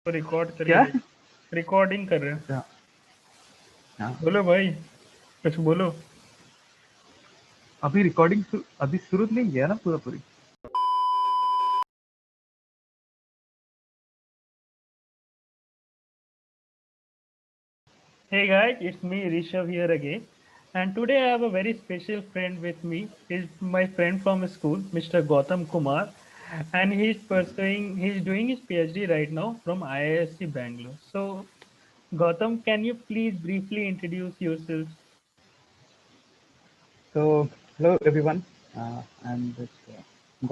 तो रिकॉर्ड कर क्या? रहे हैं, रिकॉर्डिंग कर रहे हैं। अच्छा। हाँ। बोलो भाई, कुछ बोलो। अभी रिकॉर्डिंग अभी शुरू नहीं किया ना पूरा पूरी। Hey guys, it's me Rishabh here again, and today I have a very special friend with me. He's my friend from school, Mr. Gautam Kumar, and he's doing his PhD right now from IISc Bangalore. So, Gautam, can you please briefly introduce yourself? So hello everyone. I'm this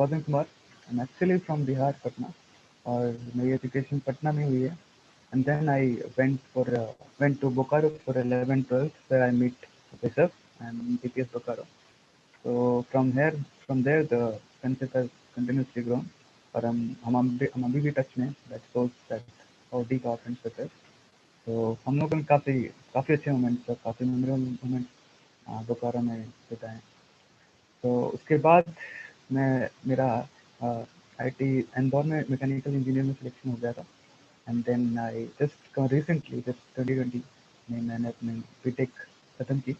Gautam Kumar. I'm actually from Bihar, Patna, और मेरी education Patna में हुई है. And then I went to Bokaro for 11th 12th where I meet Rishabh and DPS Bokaro. So from there the friendship has continuously grown. और हम अभी भी touch में हैं. That shows that how deep our friendship is. तो हम लोगों ने काफ़ी काफ़ी अच्छे मोमेंट्स और काफ़ी मेमोरेबल मोमेंट्स बोकारो में बिताए. तो उसके बाद मैं मेरा आईटी इंदौर में मैकेनिकल इंजीनियर में सिलेक्शन हो गया था. And then I just recently just 2020 में मैंने अपनी बीटेक खत्म की.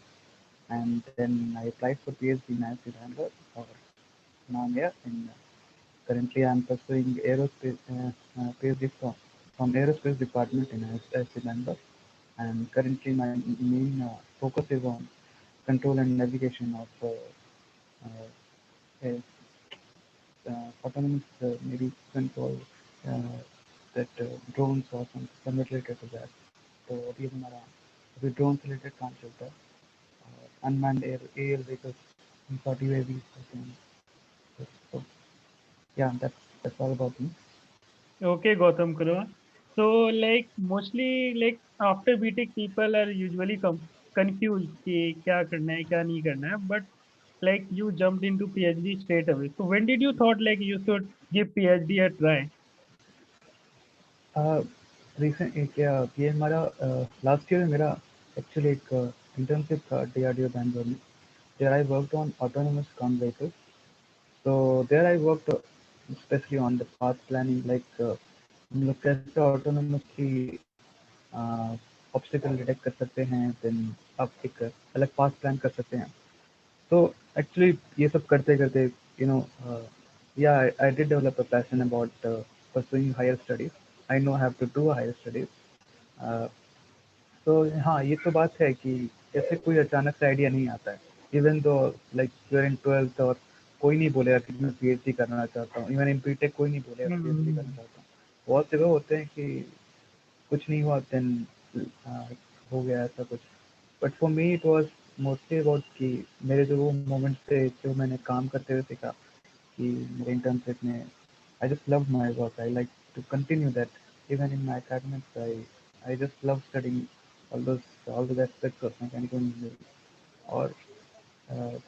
And then I applied for PhD in IIT Bangalore. और now I am here in currently I am pursuing aerospace PhD from aerospace department in IIT Bangalore. And currently my main focus is on control and navigation of uh, autonomous maybe you can call uh, that drones or some related to that. तो अभी हमारा अभी drone से related काम चलता है. Unmanned air vehicles sorry UAV कहते हैं. तो yeah, that's all about me. Okay, Gautam Kumar. So, like mostly like after BTech, people are usually confused कि क्या करना है, क्या नहीं करना है. But like you jumped into PhD straight away. So when did you thought like you should give PhD a try? Recent ये हमारा लास्ट ईयर में मेरा एक्चुअली एक इंटर्नशिप था डीआरडीओ बैंगलोर में. There I worked on autonomous com vehicles. तो there I worked specially on the path planning like हम लोग कैसे ऑटोनोमसली ऑब्स्टिकल डिटेक्ट कर सकते हैं. देन आप एक अलग पाथ प्लान कर सकते हैं. तो एक्चुअली ये सब करते करते यू नो या I did develop a passion about pursuing higher studies. I know I have to do higher studies. Uh, तो हाँ, ये तो बात है कि ऐसे कोई अचानक से आइडिया नहीं आता है. Even though like you're in 12th और कोई नहीं बोलेगा कि मैं पीएचडी करना चाहता हूँ. इवन इन बीटेक कोई नहीं बोलेगा पीएचडी करना Hmm. चाहता हूँ. बहुत जगह होते हैं कि कुछ नहीं हुआ देन हो गया ऐसा कुछ. But for me it was mostly about कि मेरे जो वो मोमेंट्स थे जो मैंने काम करते हुए सीखा कि मेरे इंटर्नशिप में I just love my work. I like to continue that even in my academics. I just love studying all those aspects of mechanical engineering. Or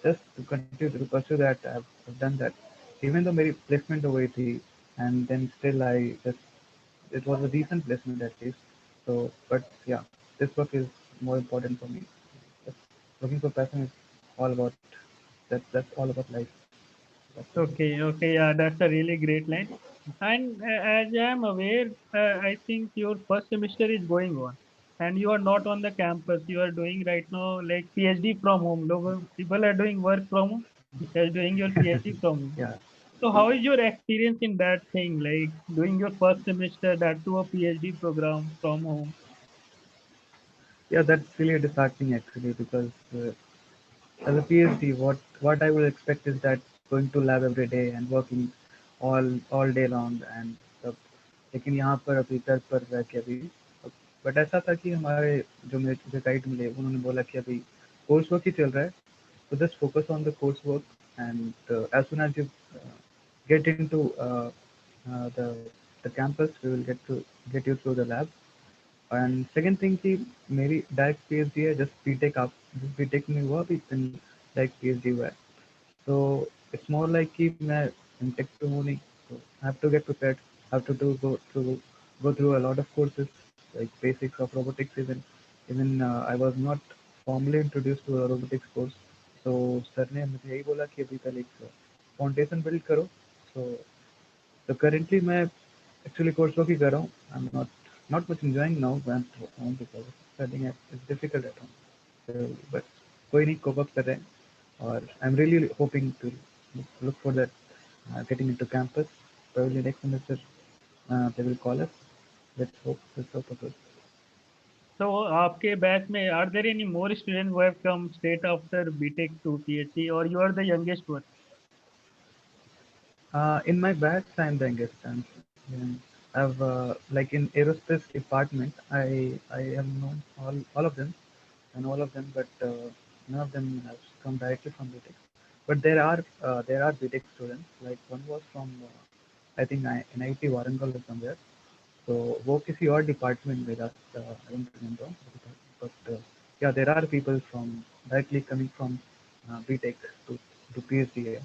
just to continue to pursue that, I've done that. Even though मेरी placement हो गई थी and then still I just it was a decent placement at least. So but yeah, this work is more important for me. Just looking for passion is all about that's all about life. That's it. Okay, okay, yeah, that's a really great line. And as I am aware, I think your first semester is going on, and you are not on the campus. You are doing right now like PhD from home. People are doing work from home. You are doing your PhD from home. Yeah. So how is your experience in that thing, like doing your first semester that to a PhD program from home? Yeah, that's really disheartening actually because as a PhD, what I would expect is that going to lab every day and working all day long and सब. लेकिन यहाँ पर अभी घर पर रह के अभी बट ऐसा था कि हमारे जो मुझे गाइड मिले उन्होंने बोला कि अभी कोर्स वर्क ही चल रहा है. So just focus on the coursework, and as soon as you get into the campus, we will get you through the lab. And second thing कि मेरी डायरेक्ट पीएचडी है जस्ट बीटेक. आप BTech में हुआ अभी डायरेक्ट पीएचडी हुआ है. तो इट्स मोर लाइक कि मैं एमटेक पे हूँ नहीं. तो I have to get prepared. Have to do go through a lot of courses like basics of robotics. Even I was not formally introduced to a robotics course. तो sir ने मुझे यही बोला कि अभी पहले एक फाउंडेशन बिल्ड करो. सो तो करेंटली मैं एक्चुअली कोर्स वर्क ही कर रहा हूँ. I am not much enjoying now but because studying is difficult at home. So, but कोई नहीं, कोप अप कर रहे हैं. और I am really hoping to look for that getting into campus probably next semester. They will call us. Let's hope for good. So आपके batch में are there any more students who have come straight after BTech to PhD, or you are the youngest one? In my batch, I'm the youngest. And I've like in aerospace department, I have known all of them, and all of them, but none of them has come directly from BTech. But there are BTech students. Like one was from I think NIT Warangal or somewhere. So वो किसी और department में था. I don't remember. But yeah, there are people from directly coming from BTech to PhD here.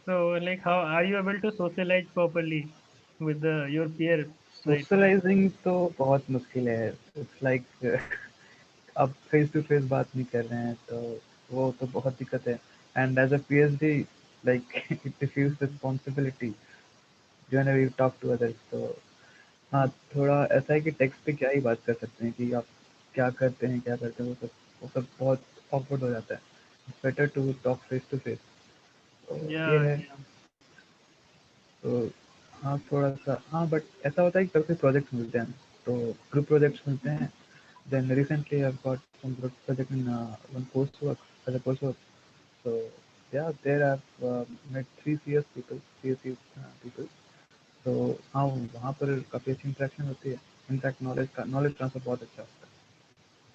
So like how are you able to socialize properly with your peers right now? Socialising तो बहुत मुश्किल है. It's like अब face to face बात नहीं कर रहे हैं तो वो तो बहुत दिक्कत है. And as a PhD like it diffuse responsibility whenever you talk to others. तो हाँ, थोड़ा ऐसा है कि टेक्स्ट पे क्या ही बात कर सकते हैं कि आप क्या करते हैं क्या करते हैं, वो सब बहुत ऑकवर्ड हो जाता है. It's better to talk face to face. तो ये Yeah, है. तो हाँ, थोड़ा-सा हाँ, बट ऐसा होता है कि कभी प्रोजेक्ट्स मिलते हैं, तो ग्रुप प्रोजेक्ट्स मिलते हैं. Then recently I have got some group project in one course work as a course work. So yeah, there I've met three CS people, CSE people. So हाँ, वहाँ पर काफ़ी अच्छी इंटरेक्शन होती है. इनफैक्ट नॉलेज ट्रांसफर बहुत अच्छा होता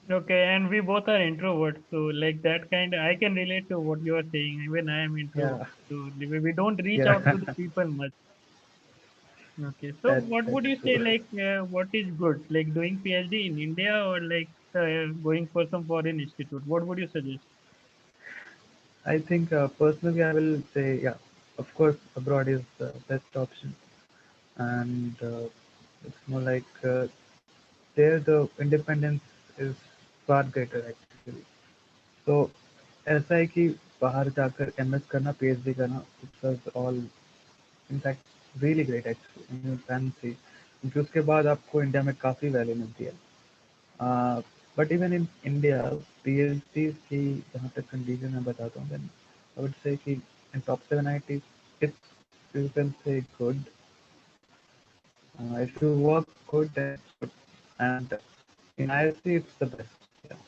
okay, and we both are introverts, so like that kind, I can relate to what you are saying. Even I am है. introvert, Yeah, so we don't reach out to yeah, the people much. Okay, so that's what would that's you say, true. like, what is good, like doing PhD in India or like going for some foreign institute? What would you suggest? I think personally I will say yeah, of course abroad is the best option. And it's more like there the independence is far greater actually. So ऐसा है कि बाहर जाकर MS करना, PhD करना, it was all in fact really great actually fancy, क्योंकि उसके बाद आपको इंडिया में काफ़ी वैल्यू मिलती है. But even in India PhD की जहाँ तक कंडीशन मैं बताता हूँ, देन आई वुड से कि in top 7 IIT it's you can say good. If you work good, then it's good. And in ISC, it's the best. Yeah.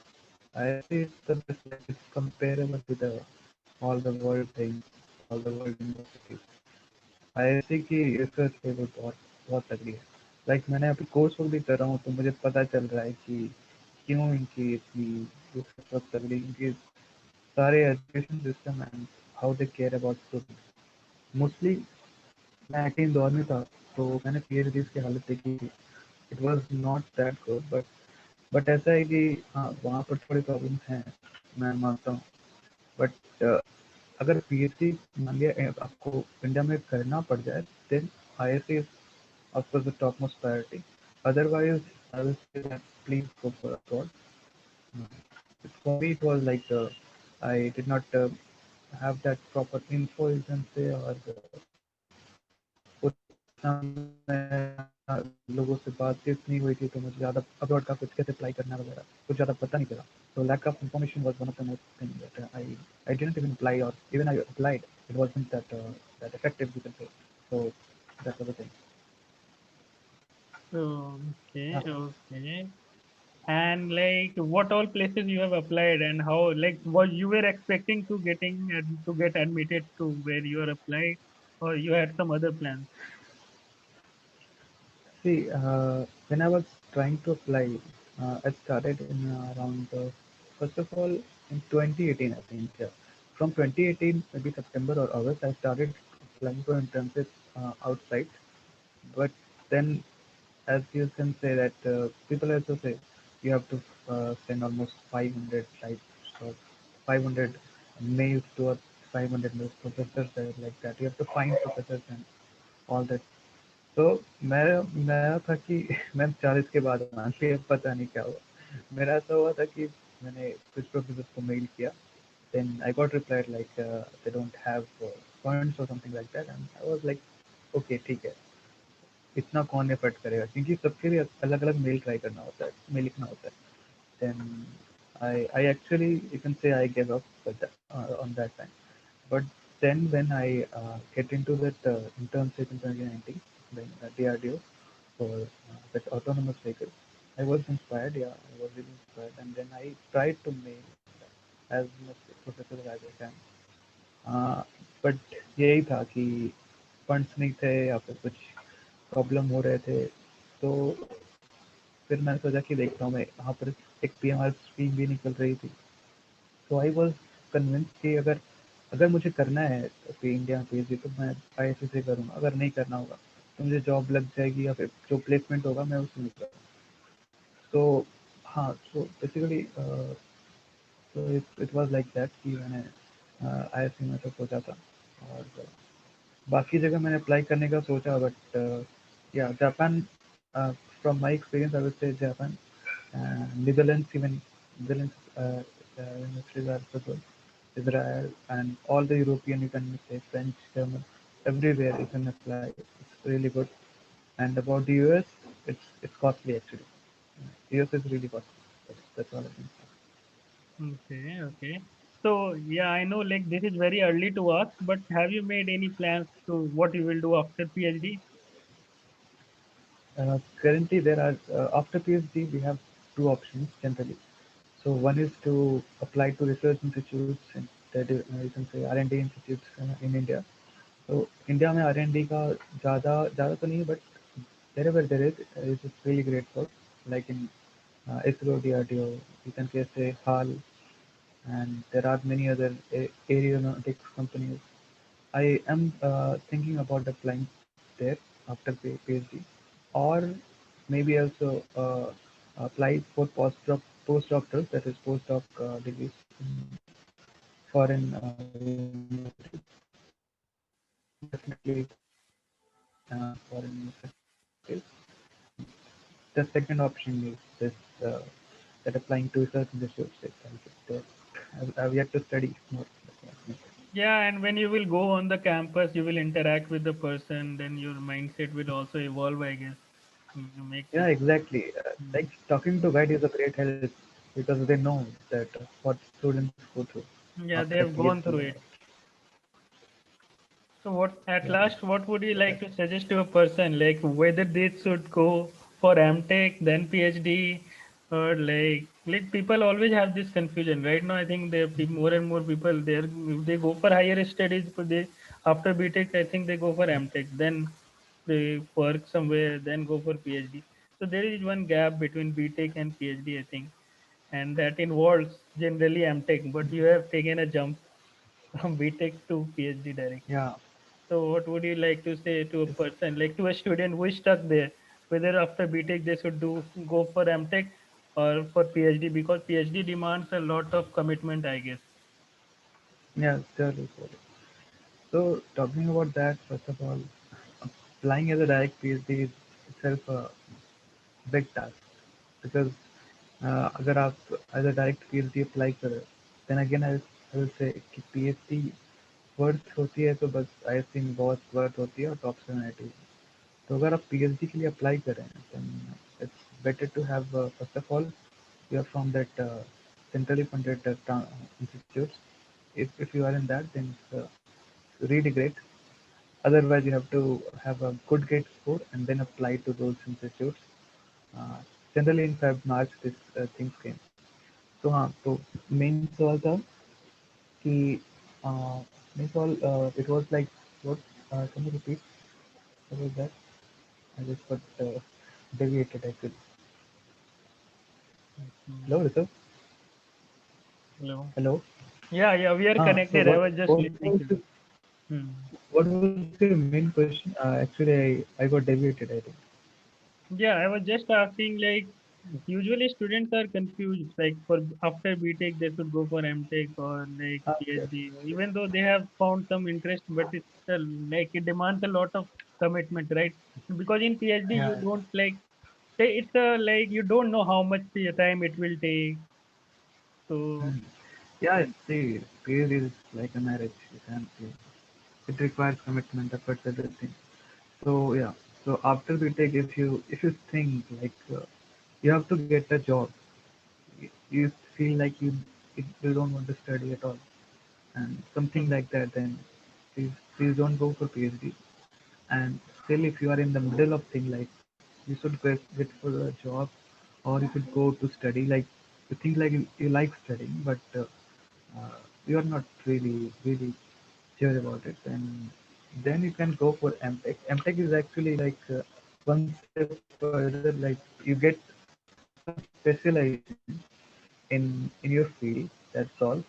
ISC is the best. Like it's comparable to the all the world things, all the world universities. ISC की research level बहुत बहुत तगड़ी है. Like मैंने अभी course work भी कर रहा हूँ तो मुझे पता चल रहा है कि क्यों इनकी इतनी रिसर्च बहुत तगड़ी, इनके सारे education system and how they care about students. Mostly मैं आईटी इंदौर में था तो मैंने पीएचडी की हालत देखी थी. It was not that good, but ऐसा है कि हाँ, वहाँ पर थोड़ी प्रॉब्लम्स हैं, मैं मानता हूँ. बट अगर पीएचडी मान लिया आपको इंडिया में करना पड़ जाए, then ISC is of course the top most priority. Otherwise I will say that please go for abroad. For me it was like I did not have that proper info you can say, or उस समय लोगों से बातचीत नहीं हुई थी तो मुझे ज़्यादा अब्रॉड का कुछ कैसे अप्लाई करना वगैरह कुछ ज़्यादा पता नहीं चला. So lack of information was one of the most thing that I didn't even apply, or even I applied, it wasn't that effective you can say. So that was the thing. Okay, Yeah. okay. And like, what all places you have applied, and how, like, what you were expecting to to get admitted to where you are applied, or you had some other plans? See, when I was trying to apply, I started in around, first of all, in 2018, I think. Yeah. From 2018, maybe September or August, I started applying for internships outside. But then, as you can say that people also say you have to send almost 500 types or 500 mails to a 500 mails professors like that. You have to find professors and all that. तो मैं था कि मैं 40 के बाद मान लिया, पता नहीं क्या हुआ. मेरा ऐसा हुआ था कि मैंने कुछ प्रोफेसर को मेल किया. Then I got replied like they don't have funds और something like that, and I was like okay ठीक है. इतना कौन एफर्ट करेगा, क्योंकि सबके लिए अलग अलग मेल ट्राई करना होता है, मेल लिखना होता है. Then I actually, you can say, I gave up on that time. But then when I get into that internship in 2019, then DRDO for that autonomous vehicle, I was inspired. Yeah, I was really inspired, and then I tried to make as much professional as I can. uh, but यही था कि funds नहीं थे या फिर कुछ problem हो रहे थे, तो फिर मैंने सोचा कि देखता हूँ मैं यहाँ पर. एक PMR स्कीम भी निकल रही थी, तो आई वॉज कन्विंस कि अगर अगर मुझे करना है कि इंडिया में PhD, तो मैं IIT से करूँगा. अगर नहीं करना होगा तो मुझे जॉब लग जाएगी या फिर जो प्लेसमेंट होगा मैं उसमें करूँगा. तो हाँ, सो बेसिकली तो इट वाज लाइक दैट कि मैंने IIT में तो सोचा था, और बाकी जगह मैंने अप्लाई करने का सोचा, बट या Japan, from my experience I would से Japan, Netherlands, even Netherlands universities are good. Israel and all the European, you can say French, German, everywhere you can apply. It's really good. And about the US, it's costly actually. US is really costly. That's all I can say. Okay, okay. So yeah, I know like this is very early to ask, but have you made any plans to what you will do after PhD? Currently, there are after PhD we have two options generally. So one is to apply to research institutes, and that you can say R&D institutes in India. So India में R&D का ज़्यादा ज़्यादा तो नहीं, but wherever there is, it's really great work. Like in ISRO, DRDO, you can say HAL, and there are many other aeronautics companies. I am thinking about applying there after PhD, or maybe also apply for postdoctors, that is postdoc degrees in foreign universities. Definitely foreign universities. The second option is this, that applying to research institutes. I've yet to study more. Yeah, and when you will go on the campus, you will interact with the person, then your mindset will also evolve, I guess. Makes Yeah, it. exactly. Like talking to guide is a great help because they know that what students go through Yeah, after they have gone PhD. through it. So what at Yeah, last what would you like that, to suggest to a person like whether they should go for MTech then PhD or like people always have this confusion right now. I think there are more and more people there if they go for higher studies but they after BTech I think they go for MTech then they work somewhere then go for PhD. So there is one gap between BTech and PhD I think, and that involves generally MTech but you have taken a jump from BTech to PhD directly. yeah. So, what would you like to say to a It's, person, like to a student who is stuck there, whether after BTech they should do go for MTech or for PhD because PhD demands a lot of commitment, I guess. yeah, surely, surely. So talking about that, first of all, applying as a direct PhD is itself a big task because अगर आप as a direct PhD apply करें, then again I will say कि PhD worth होती है तो बस I think बहुत worth होती है और टॉप 7 तो अगर आप PhD के लिए अप्लाई करें, then it's better to have first of all you are from that centrally funded institutes. If you are in that, then it's really great. Otherwise, you have to have a good grade score and then apply to those institutes. Uh, Generally in Feb March this things came. तो हाँ, तो main सवाल था कि main सवाल it was like what, can you repeat about that? I just got deviated actually. Hello, Hmm. Rishabh. Hello. Hello. Yeah, yeah, we are So connected. I was just listening to you. was Hmm. what was your main question? Actually, I got deviated, I think. Yeah, I was just asking like usually students are confused like for after BTech they should go for MTech or like Okay. PhD even though they have found some interest but it's still like it demands a lot of commitment, right? Because in PhD you Yeah. don't like say it's a like you don't know how much time it will take. So Hmm. Yeah, see, peer is like a marriage. You can't say. It requires commitment, efforts, everything. So yeah. So after BTech, if you think like you have to get a job, you feel like you don't want to study at all, and something Hmm. like that, then please don't go for PhD. And still, if you are in the middle of thing, like you should get for a job, or you should go to study. Like you think like you like studying, but you are not really sure about it, and then you can go for MTech. MTech is actually like one step further. Like you get some specialization in your field. That's all.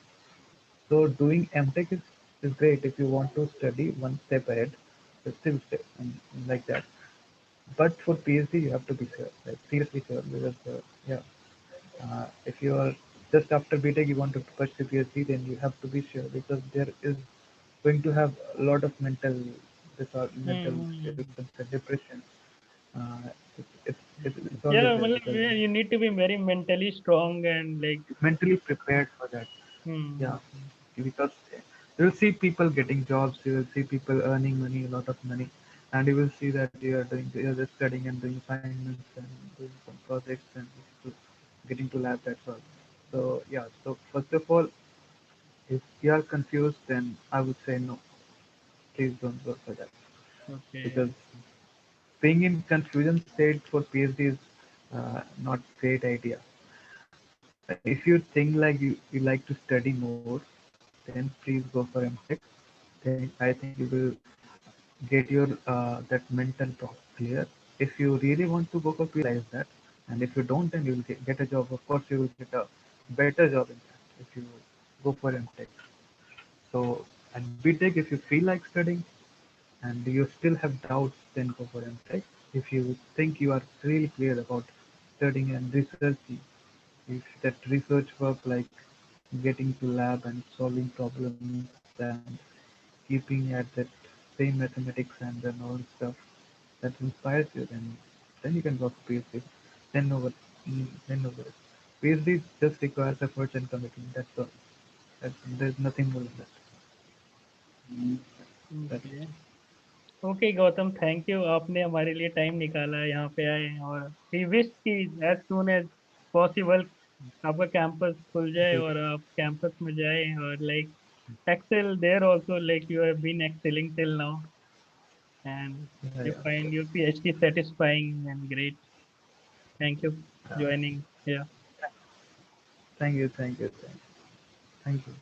So doing MTech is great if you want to study one step ahead, but still step and like that. But for PhD, you have to be sure, like seriously sure, because yeah, if you are just after BTech you want to pursue PhD, then you have to be sure because there is going to have a lot of mental Hmm. you can say depression. It's always Yeah, there well, because you need to be very mentally strong and like. mentally prepared for that. Hmm. Yeah, because you will see people getting jobs, you will see people earning money, a lot of money, and you will see that you are just studying and doing assignments and doing some projects and getting to lab. That's all. So yeah, so first of all, if you are confused, then I would say no. Please don't go for that because Okay. being in confusion state for PhD is not great idea. If you think like you like to study more, then please go for MTech. Then I think you will get your that mental talk clear. If you really want to go for PhD, that, and if you don't, then you will get a job. Of course, you will get a better job in that if you go for MTech. So at BTech, if you feel like studying and you still have doubts, then go for MTech. If you think you are really clear about studying and researching, if that research work like getting to lab and solving problems and keeping at that same mathematics and then all stuff that inspires you, then you can go for PhD. Then no worries. Then no worries. PhD just requires efforts and commitment. That's all. There's nothing more than that. That's it. Okay. Okay Gautam, thank you, आपने हमारे लिए time निकाला, यहाँ पे आए, और we wish कि as soon as possible आपका कैंपस खुल जाए Okay. और आप कैंपस में जाए और like excel there also, like you have been excelling till now, and Yeah, you yeah, find sure. your PhD satisfying and great. Thank you Uh, joining here. thank you, thank you, thank you. Thank you.